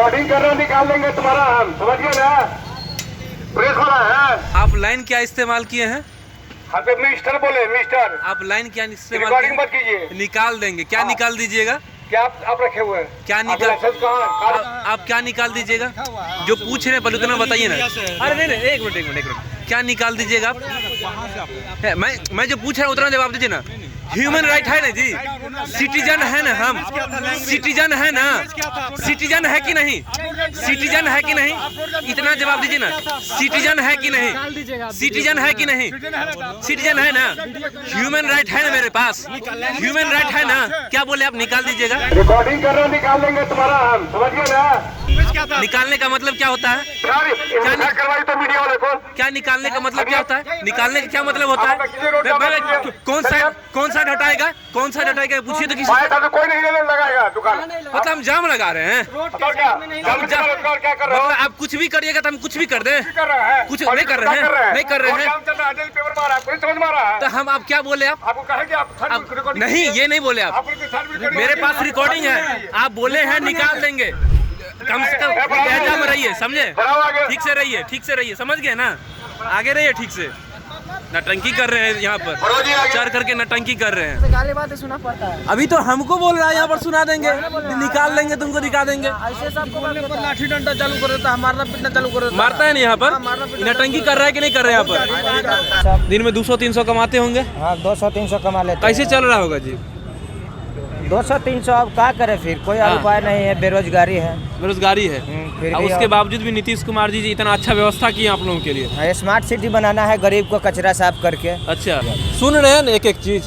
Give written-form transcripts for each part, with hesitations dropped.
Recording कर रहे हो, निकाल लेंगे तुम्हारा हम, समझिए ना, प्रेस वाला है। आप लाइन क्या इस्तेमाल किए हैं? हाँ तो मिस्टर बोले, मिस्टर। आप लाइन क्या इस्तेमाल रिकॉर्डिंग किए? मत कीजिए। निकाल देंगे। क्या निकाल दीजिएगा? क्या आप रखे हुए हैं? क्या निकाल आप क्या निकाल दीजिएगा? जो पूछ रहे हैं पहले उतना बताइए ना। अरे नहीं, एक मिनट, क्या निकाल दीजिएगा आप? मैं जो पूछ रहा हूँ उतना जवाब दीजिए ना। ह्यूमन राइट है ना जी, सिटीजन है ना हम, सिटीजन है ना, सिटीजन है कि नहीं, सिटीजन है कि नहीं, इतना जवाब दीजिए ना। सिटीजन है कि नहीं, सिटीजन है कि नहीं, सिटीजन है ना, ह्यूमन राइट है ना मेरे पास, ह्यूमन राइट है ना। क्या बोले आप? निकाल दीजिएगा। रिकॉर्डिंग कर रहे हो, निकाल लेंगे तुम्हारा हम, समझिए ना। निकालने का मतलब क्या होता है? करवाई तो मीडिया वाले को। क्या निकालने का मतलब क्या होता है? निकालने का क्या मतलब होता है? कौन सा हटाएगा? कौन सा हटाएगा? पूछिए तो किसी। कोई नहीं लगाएगा दुकान। मतलब हम जाम लगा रहे हैं। क्या कर रहे हो? मतलब आप कुछ भी करिएगा तो हम कुछ भी कर दें? कर रहे हैं कुछ नहीं कर रहे हैं, नहीं कर रहे हैं। पेपर मारा है, पुलिस समझ मारा है। तो हम आप क्या बोले? आपको कहे कि आप नहीं, ये नहीं बोले आप। मेरे पास रिकॉर्डिंग है, आप बोले हैं निकाल देंगे। कम से कम लहजा में रहिए, समझे? ठीक से रहिए, ठीक से रहिए, समझ गए ना? आगे रहिए ठीक से। नटंकी कर रहे हैं यहाँ पर, चढ़ करके नटंकी कर रहे हैं। गाली बातें सुना पड़ता है। अभी तो हमको बोल रहा है यहाँ पर सुना देंगे, निकाल लेंगे, तुमको दिखा देंगे। ऐसे सबको लाठी डंडा चालू कर देता है, मारना पीटना चालू कर देता है। मारता है नहीं यहाँ पर? नटंकी कर रहा है कि नहीं कर रहे हैं यहाँ पर? दिन में 200-300 कमाते होंगे? हाँ 200-300 कमा लेते हैं। कैसे चल रहा होगा जी? 200-300 अब क्या करे फिर, कोई उपाय नहीं है, बेरोजगारी है। बेरोजगारी है, फिर और भी उसके बावजूद भी नीतीश कुमार जी इतना अच्छा व्यवस्था किए आप लोगों के लिए। स्मार्ट सिटी बनाना है, गरीब को कचरा साफ करके। अच्छा, सुन रहे हैं ना, एक एक चीज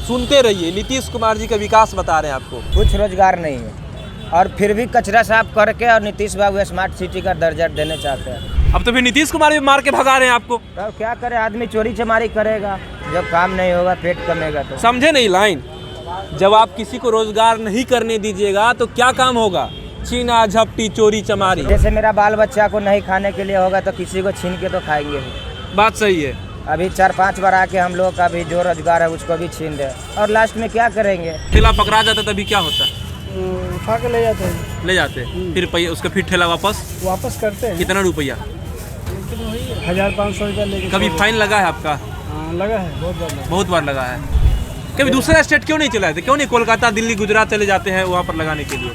सुनते रहिए। नीतीश कुमार जी का विकास बता रहे हैं आपको। कुछ रोजगार नहीं है और फिर भी कचरा साफ करके, और नीतीश बाबू स्मार्ट सिटी का दर्जा देने चाहते हैं। अब तो फिर नीतीश कुमार भी मार के भगा रहे हैं आपको। तो क्या करे, आदमी चोरी चमारी करेगा, जब काम नहीं होगा, पेट कमेगा तो। समझे नहीं लाइन? जब आप किसी को रोजगार नहीं करने दीजिएगा तो क्या काम होगा? छीना झपटी चोरी चमारी। जैसे मेरा बाल बच्चा को नहीं खाने के लिए होगा तो किसी को छीन के तो खाएंगे ही। बात सही है। अभी 4-5 बार आके हम लोग का भी जो रोजगार है उसको भी छीन दे, और लास्ट में क्या करेंगे? ठेला पकड़ा जाता तभी क्या होता? उठा के ले जाते हैं। ले जाते, फिर उसका फिर ठेला वापस करते हैं। कितना रुपया? 1500 रुपया लेके। कभी फाइन लगा है आपका? लगा है, बहुत बार लगा है। कभी दूसरा स्टेट क्यों नहीं चलाए थे? क्यों नहीं कोलकाता, दिल्ली, गुजरात चले जाते हैं वहाँ पर लगाने के लिए?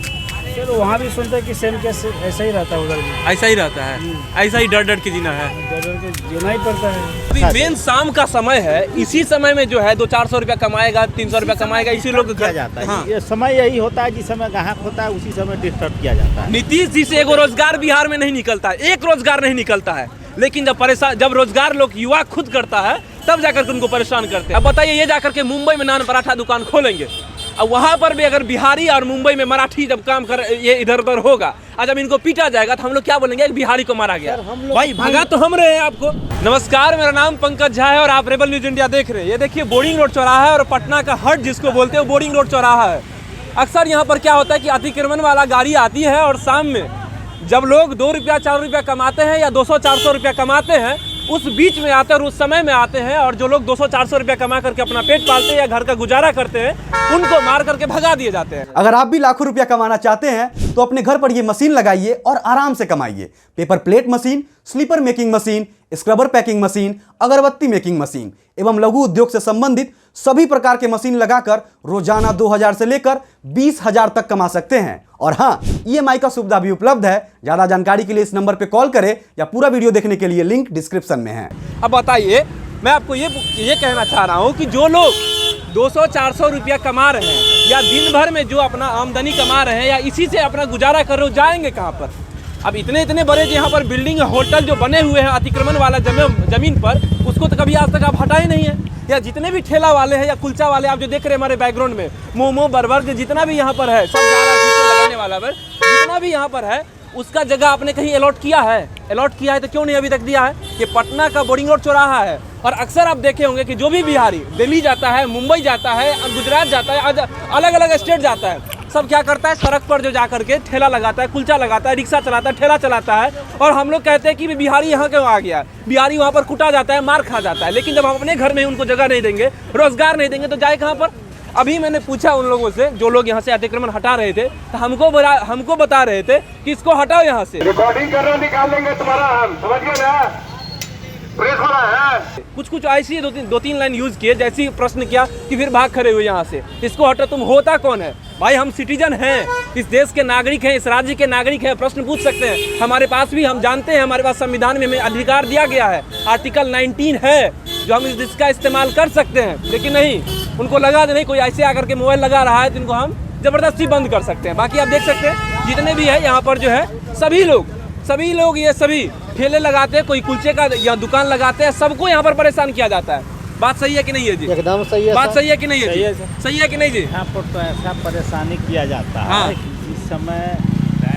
चलो वहाँ भी सुनते हैं कि सेम केस ऐसा ही रहता है, उधर भी ऐसा ही रहता है। ऐसा ही डर के जीना है, जीना ही पड़ता है। अभी मेन शाम का समय है, इसी समय में जो है 200-400 रुपया कमाएगा, 300 रुपया कमाएगा, इसी लोग किया जाता है। हाँ। ये समय यही होता है, जिस समय ग्राहक होता है उसी समय डिस्टर्ब किया जाता है। नीतीश जी से एगो रोजगार बिहार में नहीं निकलता है, एक रोजगार नहीं निकलता है। लेकिन जब रोजगार लोग युवा खुद करता है तब जाकर के उनको परेशान करते हैं। अब बताइए, ये जाकर के मुंबई में नान पराठा दुकान खोलेंगे, अब वहाँ पर भी अगर बिहारी और मुंबई में मराठी जब काम कर ये इधर उधर होगा, और जब इनको पीटा जाएगा तो हम लोग क्या बोलेंगे? एक बिहारी को मारा गया। भाई भगा तो हम रहे हैं आपको। नमस्कार, मेरा नाम पंकज झा है और आप रेबल न्यूज इंडिया देख रहे हैं। ये देखिए बोर्डिंग रोड चौराहा है, और पटना का हट जिसको बोलते हैं बोर्डिंग रोड चौराहा है। अक्सर यहाँ पर क्या होता है कि अतिक्रमण वाला गाड़ी आती है, और शाम में जब लोग 2 रुपया 4 रुपया कमाते हैं या 200-400 रुपया कमाते हैं, उस बीच में आते हैं और उस समय में आते हैं, और जो लोग 200-400 रुपया कमा करके अपना पेट पालते हैं या घर का गुजारा करते हैं, उनको मार करके भगा दिए जाते हैं। अगर आप भी लाखों रुपया कमाना चाहते हैं तो अपने घर पर ये मशीन लगाइए और आराम से कमाइए। Paper plate machine, slipper making machine, scrubber packing machine, अगरबत्ती मेकिंग मशीन एवं लघु उद्योग से संबंधित सभी प्रकार के मशीन लगाकर रोजाना 2000 से लेकर 20,000 तक कमा सकते हैं। और हाँ, EMI का सुविधा भी उपलब्ध है। ज्यादा जानकारी के लिए इस नंबर पर कॉल करें या पूरा वीडियो देखने के लिए लिंक डिस्क्रिप्शन में है। अब बताइए, मैं आपको ये कहना चाह रहा हूँ कि जो लोग 200-400 रुपया कमा रहे हैं या दिन भर में जो अपना आमदनी कमा रहे हैं या इसी से अपना गुजारा कर रहे हो, जाएंगे कहाँ पर? अब इतने बड़े यहाँ पर बिल्डिंग होटल जो बने हुए हैं अतिक्रमण वाला जमीन पर, उसको तो कभी आज तक आप हटाए नहीं है। या जितने भी ठेला वाले हैं या कुलचा वाले आप जो देख रहे हैं हमारे बैकग्राउंड में, मोमो बर्गर जितना भी यहाँ पर है, सब जा रहा है लगाने वाला पर, जितना भी यहाँ पर है उसका जगह आपने कहीं अलॉट किया है? अलॉट किया है तो क्यों नहीं अभी तक दिया है? ये पटना का बोर्डिंग रोड चौराहा है, और अक्सर आप देखे होंगे कि जो भी बिहारी दिल्ली जाता है, मुंबई जाता है, गुजरात जाता है, अलग अलग स्टेट जाता है, सब क्या करता है? सड़क पर जो जाकर के ठेला लगाता है, कुलचा लगाता है, रिक्शा चलाता है, ठेला चलाता है, और हम लोग कहते हैं कि बिहारी यहाँ क्यों आ गया? बिहारी वहाँ पर कुटा जाता है, मार खा जाता है। लेकिन जब हम अपने घर में उनको जगह नहीं देंगे, रोजगार नहीं देंगे, तो जाए कहाँ पर? अभी मैंने पूछा उन लोगों से जो लोग यहाँ से अतिक्रमण हटा रहे थे, तो हमको बता रहे थे कि इसको हटाओ यहाँ से। रिकॉर्डिंग कर रहे निकाल लेंगे तुम्हारा हम, समझ गए ना, प्रेस वाला है। कुछ ऐसी दो तीन लाइन यूज किए, जैसे प्रश्न किया कि फिर भाग खड़े हुए यहाँ से, इसको हटा। तुम होता कौन है भाई? हम सिटीजन हैं, इस देश के नागरिक हैं, इस राज्य के नागरिक हैं, प्रश्न पूछ सकते हैं। हमारे पास भी, हम जानते हैं, हमारे पास संविधान में हमें अधिकार दिया गया है, आर्टिकल 19 है जो हम इसका इस्तेमाल कर सकते हैं। लेकिन नहीं, उनको लगा नहीं, कोई ऐसे आकर के मोबाइल लगा रहा है तो इनको हम जबरदस्ती बंद कर सकते हैं। बाकी आप देख सकते हैं जितने भी है यहाँ पर जो है सभी लोग ये सभी ठेले लगाते हैं, कोई कुलचे का या दुकान लगाते हैं, सबको यहाँ पर परेशान किया जाता है। बात सही है कि नहीं है जी? एकदम सही है। बात सही है कि नहीं है सही है जी? सर। सही है कि नहीं जी? यहाँ पर तो ऐसा परेशानी किया जाता हाँ। है कि जिस समय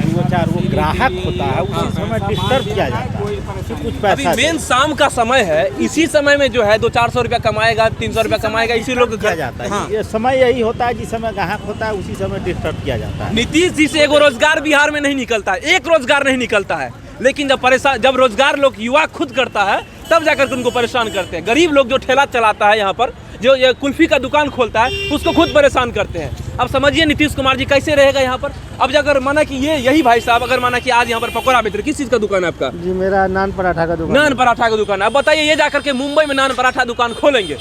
2-4 वो ग्राहक होता है उसी समय डिस्टर्ब किया जाता है कि कुछ अभी पैसा मेन शाम का समय है, इसी समय में जो है 200-400 रुपया कमाएगा, 300 रुपया कमाएगा, इसी लोग किया जाता है। हाँ। ये समय यही होता है जिस समय ग्राहक होता है उसी समय डिस्टर्ब किया जाता है। नीतीश जी से एगो रोजगार बिहार में नहीं निकलता है, एक रोजगार नहीं निकलता है। लेकिन जब रोजगार लोग युवा खुद करता है तब जाकर उनको परेशान करते हैं। गरीब लोग जो ठेला चलाता है यहाँ पर, जो ये कुल्फी का दुकान खोलता है, उसको खुद परेशान करते हैं। अब समझिए नीतीश कुमार जी कैसे रहेगा यहाँ पर। अब अगर माना कि यही भाई साहब अगर माना कि आज यहाँ पर पकौड़ा बेच रहे, किस चीज़ का दुकान है आपका? जी मेरा नान पराठा का दुकान। नान पराठा का दुकान है। अब बताइए, ये जाकर के मुंबई में नान पराठा दुकान खोलेंगे,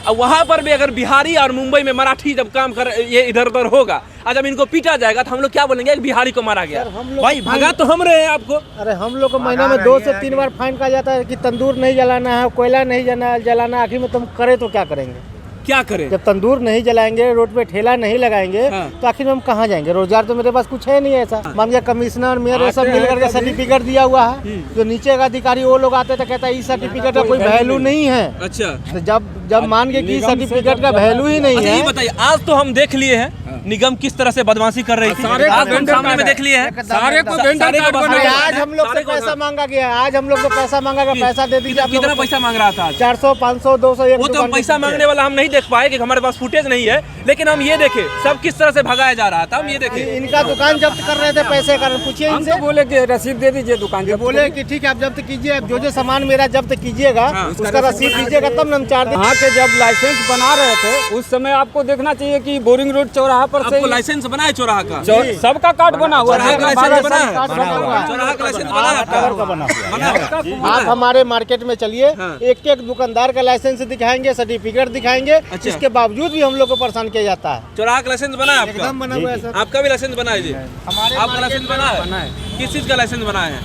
अब वहाँ पर भी अगर बिहारी और मुंबई में मराठी जब काम कर ये इधर उधर होगा, आज जब इनको पीटा जाएगा तो हम लोग क्या बोलेंगे? एक बिहारी को मारा गया। भाई भगा तो हम रहे हैं आपको। अरे हम लोग को महीना में 2 से 3 बार फाइन कहा जाता है कि तंदूर नहीं जलाना है, कोयला नहीं जलाना। आखिर में तुम करे तो क्या करेंगे? क्या करें? जब तंदूर नहीं जलाएंगे, रोड पे ठेला नहीं लगाएंगे, हाँ। तो आखिर में हम कहाँ जाएंगे? रोजगार तो मेरे पास कुछ है नहीं ऐसा। मान लिया कमिश्नर मेयर ये सब मिल करके सर्टिफिकेट दिया हुआ है, जो नीचे का अधिकारी वो लोग आते तो कहता है इस सर्टिफिकेट का कोई वैल्यू नहीं है। अच्छा, तो जब मान के कि सर्टिफिकेट का वैल्यू ही नहीं अच्छा ये है। बताइए, आज तो हम देख लिए हैं निगम किस तरह से बदमाशी कर रही थी, आज हम सामने में देख लिए हैं। सारे को आज हम लोग से पैसा मांगा गया है, आज हम लोग को पैसा मांगा गया, पैसा दे दीजिए। कितना पैसा मांग रहा था? 400, 500, 200, वो तो हम पैसा मांगने वाला हम नहीं देख पाए कि हमारे पास फुटेज नहीं है, लेकिन हम ये देखे सब किस तरह से भगाया जा रहा था, हम ये देखे। इनका दुकान जब्त कर रहे थे पैसे कारण, पूछिए इनसे। बोले कि रसीद दे दीजिए दुकान ये बोले कि ठीक है आप जब्त कीजिए, जो सामान मेरा जब्त कीजिएगा उसका रसीद दीजिएगा तब हम 4 दिन। वहाँ के जब लाइसेंस बना रहे थे उस समय आपको देखना चाहिए कि बोरिंग रोड चौराहा पर से आपको लाइसेंस बना है चौराहा का? सबका कार्ड बना हुआ चौराहा का है। लाइसेंस बना है? हुआ है। चौराहा का लाइसेंस बना है आपका? बना है? आप हमारे मार्केट में चलिए, हाँ। एक एक दुकानदार का लाइसेंस दिखाएंगे, सर्टिफिकेट दिखाएंगे, अच्छा। इसके बावजूद भी हम लोग को परेशान किया जाता है। चौराहा का लाइसेंस बना है आपका? एकदम बना हुआ है सर। आपका भी लाइसेंस बना है जी? हमारे आपका लाइसेंस बना बना है? है। किस चीज का लाइसेंस बना है?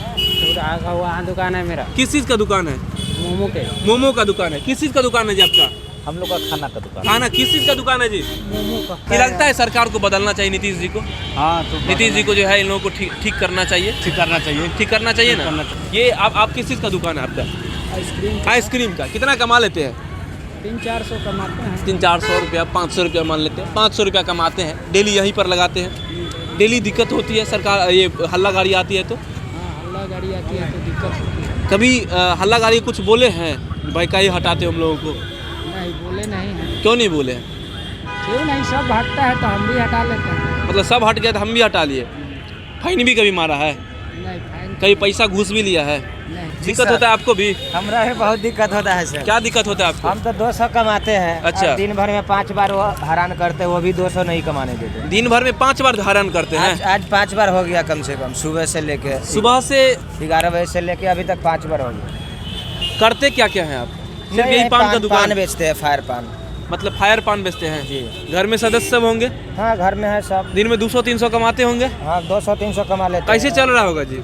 वहाँ दुकान है मेरा, किस चीज का दुकान है? मोमो के। मोमो का दुकान है। किस चीज का दुकान है जी आपका? हम लोग का खाना का दुकान। खाना किस चीज का दुकान है जी? कि लगता है सरकार को बदलना चाहिए नीतीश जी को? हाँ तो नीतीश जी को जो है इन लोगों को ठीक करना चाहिए। ठीक करना चाहिए ना। ये आप किस चीज का दुकान है आपका? आइसक्रीम का। कितना कमा लेते हैं? 300-400 कमाते हैं। 300-400 रुपया, 500 रुपया मान लेते हैं, 500 रुपया कमाते हैं, डेली यहीं पर लगाते हैं। डेली दिक्कत होती है, सरकार ये हल्ला गाड़ी आती है तो? हाँ, हल्ला गाड़ी आती है तो दिक्कत होती है। कभी हल्ला गाड़ी कुछ बोले हैं भाई का ही हटाते हम लोगों को? नहीं बोले नहीं है। क्यों नहीं बोले? क्यों नहीं, सब हटता है तो हम भी हटा लेते हैं। मतलब सब हट गया तो हम भी हटा लिए। फाइन भी कभी मारा है? नहीं फाइन कभी पैसा घूस भी लिया है? नहीं। दिक्कत होता है आपको भी? हमरा भी बहुत दिक्कत होता है सर। क्या दिक्कत होता है आपको? हम तो 200 कमाते हैं। अच्छा। और दिन भर में 5 बार वो हैरान करते हैं, वो भी 200 नहीं कमाने देते। दिन भर में 5 बार हैरान करते हैं? आज 5 बार हो गया कम से कम, सुबह से लेके सुबह से 11 बजे से लेके अभी तक 5 बार हो गया। करते क्या क्या है आप? सिर्फ नहीं, यही पान का दुकान? पान बेचते हैं, फायर पान। मतलब फायर पान बेचते हैं जी। घर में सदस्य सब होंगे? हाँ घर में है सब। दिन में 200-300 कमाते होंगे? हाँ 200-300 कमा लेते कैसे हैं। चल रहा होगा जी?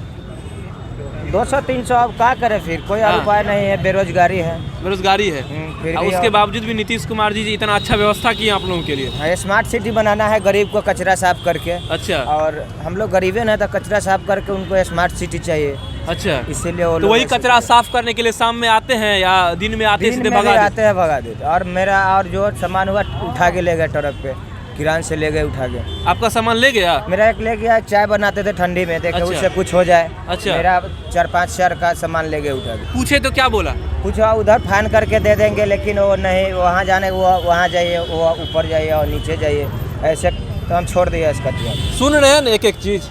200-300 अब क्या करे फिर, कोई और हाँ। उपाय नहीं है, बेरोजगारी है। बेरोजगारी है। फिर और भी उसके अब- बावजूद भी नीतीश कुमार जी इतना अच्छा व्यवस्था की आप लोगों के लिए। हाँ, स्मार्ट सिटी बनाना है, गरीब को कचरा साफ करके। अच्छा और हम लोग गरीबे ना, तो कचरा साफ करके उनको स्मार्ट सिटी चाहिए, अच्छा। इसीलिए वो तो लोग वही ऐसे कचरा साफ करने के लिए शाम में आते हैं या दिन में आते हैं दिन सीधे में भी भगा देते? आते हैं, भगा देते। और मेरा और जो सामान हुआ उठा के ले गए ट्रक पे, किरान से ले गए उठा के। आपका सामान ले गया? मेरा एक ले गया, चाय बनाते थे ठंडी में, देखे अच्छा। उससे कुछ हो जाए। अच्छा। मेरा 4-5 शहर का सामान ले गए उठा के। पूछे तो क्या बोला? कुछ उधर फाइन करके दे देंगे, लेकिन वो नहीं, वहाँ जाने वो वहाँ जाइए, वो ऊपर जाइए और नीचे जाइए, ऐसे तो हम छोड़ दिए इसका। सुन रहे हैं ना एक एक चीज़,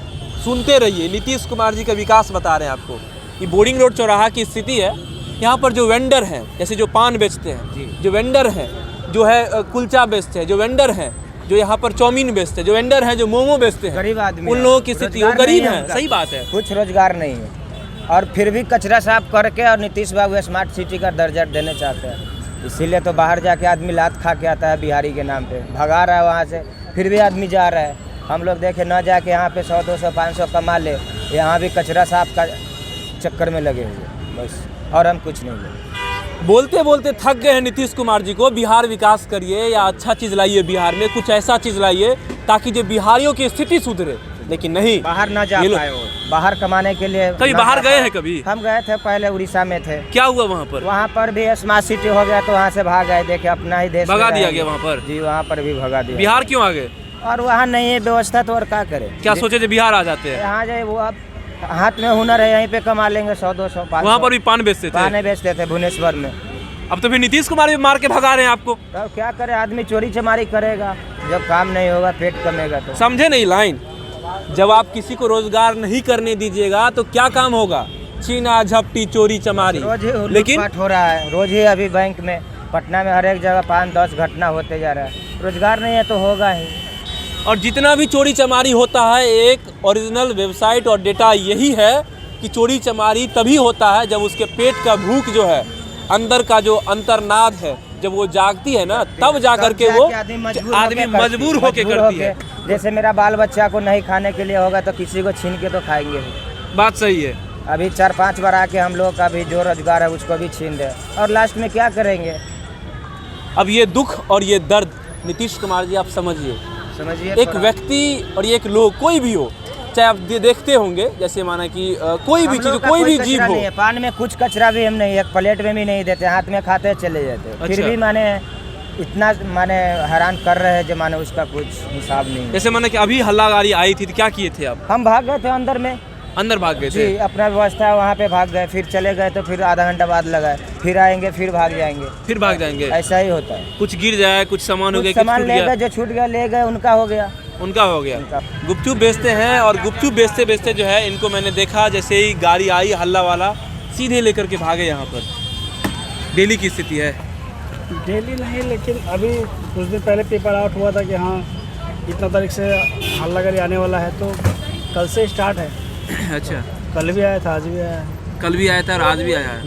सुनते रहिए। नीतीश कुमार जी का विकास बता रहे हैं आपको। ये बोर्डिंग रोड चौराहा की स्थिति है। यहाँ पर जो वेंडर हैं, जैसे जो पान बेचते हैं, जो वेंडर हैं, जो है कुलचा बेचते हैं, जो वेंडर हैं, जो यहाँ पर चाउमीन बेचते हैं, जो वेंडर हैं, जो मोमो बेचते हैं, गरीब आदमी उन है। लोगों की स्थिति, वो रोजगार गरीब नहीं है है, उनका। सही बात है। कुछ रोजगार नहीं है और फिर भी कचरा साफ करके और नीतीश बाबू स्मार्ट सिटी का दर्जा देने चाहते हैं, इसीलिए तो बाहर जाके आदमी लात खा के आता है बिहारी के नाम पे, भगा रहा है वहाँ से, फिर भी आदमी जा रहा है। हम लोग देखे न जाके यहाँ पे 100, 200, 500 कमा ले, यहाँ भी कचरा साफ का चक्कर में लगे हुए बस, और हम कुछ नहीं बोले। बोलते बोलते थक गए हैं नीतीश कुमार जी को, बिहार विकास करिए या अच्छा चीज़ लाइए, बिहार में कुछ ऐसा चीज़ लाइए ताकि जो बिहारियों की स्थिति सुधरे, लेकिन नहीं, बाहर ना जा पाए वो, बाहर कमाने के लिए कभी ना बाहर जा गए पाए। हैं कभी? हम गए थे, पहले उड़ीसा में थे। क्या हुआ वहाँ पर? वहाँ पर भी स्मार्ट सिटी हो गया तो वहाँ से भाग गए, देखे अपना ही देश भगा में दिया रहेंगे। गया वहाँ पर? जी वहाँ पर भी भगा दिया। बिहार क्यों आ गए? और वहाँ नहीं है व्यवस्था तो और क्या करे, क्या सोचे थे बिहार आ जाते हैं? यहाँ जाए वो अब हाथ में हुनर है, यहीं पे कमा लेंगे 100, 200, 500। वहाँ पर भी पान बेचते थे, पाने बेचते थे भुवनेश्वर में। अब तो फिर नीतीश कुमार भी मार के भगा रहे हैं आपको। तो क्या करे, आदमी चोरी चमारी करेगा, जब काम नहीं होगा पेट कमेगा तो। समझे नहीं लाइन? जब आप किसी को रोजगार नहीं करने दीजिएगा तो क्या काम होगा? छीना झपटी चोरी चमारी, रोज ही लेकिन लूटपाट हो रहा है, रोज ही अभी बैंक में पटना में हर एक जगह 5-10 घटना होते जा रहा है। रोजगार नहीं है तो होगा ही। और जितना भी चोरी चमारी होता है, एक ओरिजिनल वेबसाइट और डेटा यही है कि चोरी चमारी तभी होता है जब उसके पेट का भूख जो है, अंदर का जो अंतर्नाद है, जब वो जागती है ना, तब जा करके वो आदमी मजबूर होके करती है। जैसे मेरा बाल बच्चा को नहीं खाने के लिए होगा तो किसी को छीन के तो खाएंगे ही। बात सही है। अभी 4-5 बार आके हम लोग का भी जो रोजगार है उसको भी छीन दे, और लास्ट में क्या करेंगे? अब ये दुख और ये दर्द नीतीश कुमार जी आप समझिए, एक व्यक्ति और एक लोग, कोई भी हो, चाहे आप देखते होंगे, जैसे माना कि कोई भी चीज, कोई भी जीव हो, पान में कुछ कचरा भी हम नहीं, एक प्लेट में भी नहीं देते, हाथ में खाते चले जाते। फिर भी माने इतना माने हैरान कर रहे हैं जो माने उसका कुछ हिसाब नहीं है। जैसे माना कि अभी हल्लागारी आई थी तो क्या किए थे आप? हम भाग गए थे अंदर में, अंदर भाग गए थे जी, अपना व्यवस्था है वहाँ पे भाग गए, फिर चले गए तो फिर आधा घंटा बाद लगाए, फिर आएंगे, फिर भाग जाएंगे, फिर भाग जाएंगे। ऐसा ही होता है। कुछ गिर जाए, कुछ सामान हो गया, सामान ले गए, जो छूट गया ले गए, उनका हो गया, उनका हो गया। गुपचुप बेचते हैं और गुपचुप बेचते बेचते जो है इनको मैंने देखा, जैसे ही गाड़ी आई हल्ला वाला, सीधे लेकर के भागे यहाँ पर। डेली की स्थिति है? डेली नहीं, लेकिन अभी कुछ दिन पहले पेपर आउट हुआ था कि हाँ इतना तारीख से हल्लागारी आने वाला है, तो कल से स्टार्ट है। अच्छा, कल भी आया था, आज भी आया है। कल भी आया था और आज भी आया है।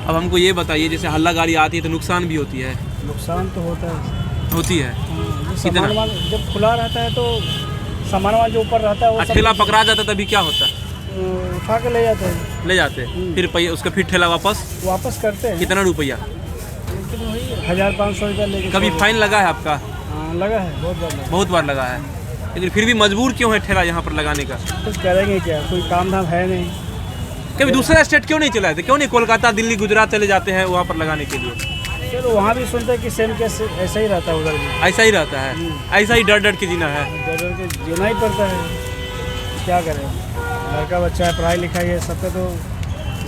अब हमको ये बताइए, जैसे हल्लागारी आती है तो नुकसान भी होती है? नुकसान तो होता है, होती है। सामान वामान जब खुला रहता है तो सामान वामान जो ऊपर रहता है वो सब ठेला पकड़ा जाता है तभी क्या होता है? उठा के ले जाते हैं, ले जाते हैं, फिर उसका फिर ठेला वापस करते हैं। कितना रुपया? 1500 रुपया लेके। कभी फाइन लगा है आपका? हाँ, लगा है, बहुत बार लगा है। लेकिन फिर भी मजबूर क्यों है ठेला यहाँ पर लगाने का? कुछ करेंगे क्या, कोई काम धाम है नहीं। कभी दूसरा स्टेट क्यों नहीं चलाए थे? क्यों नहीं कोलकाता, दिल्ली, गुजरात चले जाते हैं वहाँ पर लगाने के लिए? चलो वहाँ भी सुनते हैं कि सेम केस ऐसा ही रहता है, उधर भी ऐसा ही रहता है, ऐसा ही डर डर के जीना है। डर के जीना ही पड़ता है, क्या करें। लड़का बच्चा है, पढ़ाई लिखाई है, सबका तो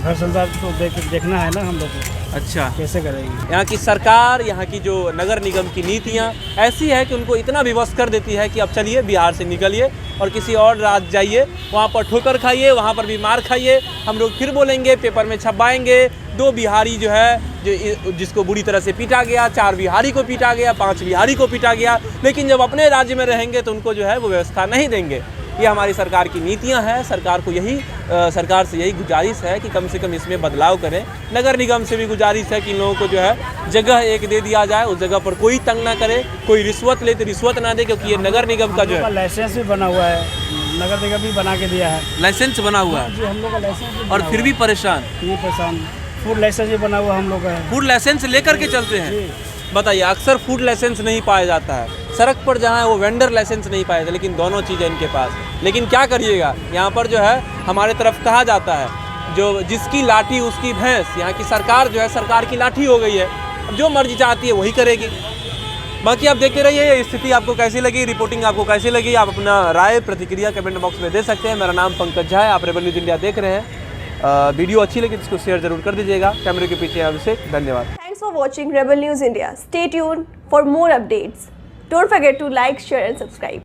घर संसार तो देखना है ना हम लोग को। अच्छा, कैसे करेंगे? यहाँ की सरकार, यहाँ की जो नगर निगम की नीतियाँ ऐसी है कि उनको इतना विवश कर देती है कि अब चलिए बिहार से निकलिए और किसी और राज्य जाइए, वहाँ पर ठोकर खाइए, वहाँ पर भी मार खाइए, हम लोग फिर बोलेंगे, पेपर में छपवाएंगे, 2 बिहारी जो है, जो जिसको बुरी तरह से पीटा गया, 4 बिहारी को पीटा गया, 5 बिहारी को पीटा गया, लेकिन जब अपने राज्य में रहेंगे तो उनको जो है वो व्यवस्था नहीं देंगे। ये हमारी सरकार की नीतियां हैं। सरकार से यही गुजारिश है कि कम से कम इसमें बदलाव करें। नगर निगम से भी गुजारिश है कि इन लोगों को जो है जगह एक दे दिया जाए, उस जगह पर कोई तंग ना करे, कोई रिश्वत ले तो रिश्वत ना दे, क्योंकि ये नगर निगम का जो है लाइसेंस भी बना हुआ है, नगर निगम भी बना के दिया है, लाइसेंस बना हुआ है जी, हम लोग का लाइसेंस और फिर भी परेशान। फूड लाइसेंस भी बना हुआ हम लोग का। फूड लाइसेंस लेकर के चलते हैं। बताइए, अक्सर फूड लाइसेंस नहीं पाया जाता है, सड़क पर जहाँ है वो वेंडर लाइसेंस नहीं पाया जाता, लेकिन दोनों चीज़ें इनके पास। लेकिन क्या करिएगा, यहाँ पर जो है हमारे तरफ कहा जाता है, जो जिसकी लाठी उसकी भैंस। यहाँ की सरकार जो है सरकार की लाठी हो गई है, अब जो मर्जी चाहती है वही करेगी। बाकी आप देखते रहिए, ये स्थिति आपको कैसी लगी, रिपोर्टिंग आपको कैसी लगी, आप अपना राय प्रतिक्रिया कमेंट बॉक्स में दे सकते हैं। मेरा नाम पंकज झा है, आप रेबल न्यूज़ इंडिया देख रहे हैं। वीडियो अच्छी लगी तो इसको शेयर जरूर कर दीजिएगा। कैमरे के पीछे अभिषेक, धन्यवाद। Thanks for watching Rebel News India. Stay tuned for more updates. Don't forget to like, share and subscribe.